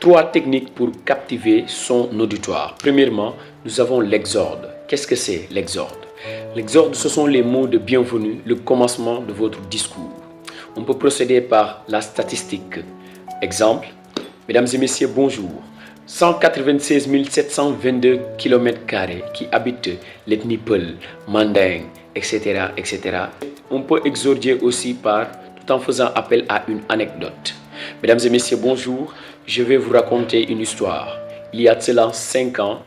3 techniques pour captiver son auditoire. Premièrement, nous avons l'exorde. Qu'est-ce que c'est l'exorde? L'exorde, ce sont les mots de bienvenue, le commencement de votre discours. On peut procéder par la statistique. Exemple, mesdames et messieurs, bonjour. 196 722 km² qui habitent l'ethnie Peul, Manding, etc., etc. On peut exordier aussi tout en faisant appel à une anecdote. Mesdames et messieurs, bonjour. Je vais vous raconter une histoire. Il y a de cela 5 ans,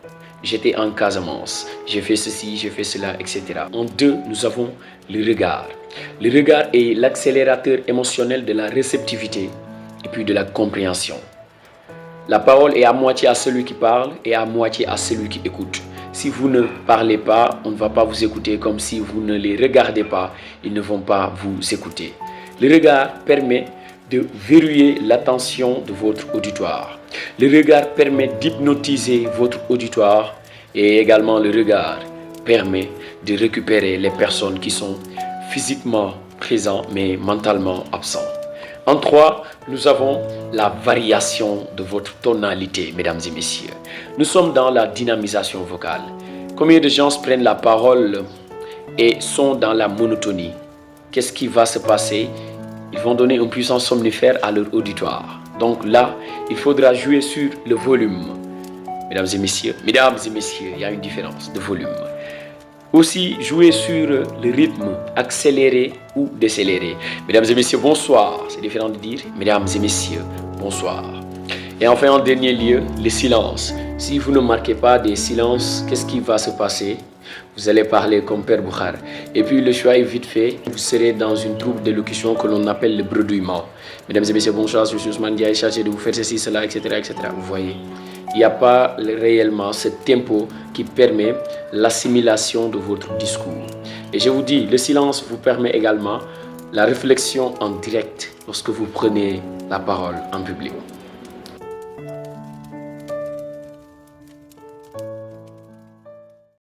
j'étais en Casamance. J'ai fait ceci, j'ai fait cela, etc. En 2, nous avons le regard. Le regard est l'accélérateur émotionnel de la réceptivité et puis de la compréhension. La parole est à moitié à celui qui parle et à moitié à celui qui écoute. Si vous ne parlez pas, on ne va pas vous écouter, comme si vous ne les regardez pas, ils ne vont pas vous écouter. Le regard permet de verrouiller l'attention de votre auditoire. Le regard permet d'hypnotiser votre auditoire et également le regard permet de récupérer les personnes qui sont physiquement présentes mais mentalement absentes. En 3, nous avons la variation de votre tonalité, mesdames et messieurs. Nous sommes dans la dynamisation vocale. Combien de gens prennent la parole et sont dans la monotonie? Qu'est-ce qui va se passer? Ils vont donner une puissance somnifère à leur auditoire. Donc là, il faudra jouer sur le volume. Mesdames et messieurs, il y a une différence de volume. Aussi, jouer sur le rythme, accéléré ou décéléré. Mesdames et messieurs, bonsoir. C'est différent de dire mesdames et messieurs, bonsoir. Et enfin, en dernier lieu, le silence. Si vous ne marquez pas des silences, qu'est-ce qui va se passer? Vous allez parler comme Père Boukhar. Et puis le choix est vite fait. Vous serez dans une troupe d'élocution que l'on appelle le bredouillement. Mesdames et messieurs, bonsoir. Je suis Ousmane Diaye, chargé de vous faire ceci, cela, etc., etc. Vous voyez, il n'y a pas réellement ce tempo qui permet l'assimilation de votre discours. Et je vous dis, le silence vous permet également la réflexion en direct lorsque vous prenez la parole en public.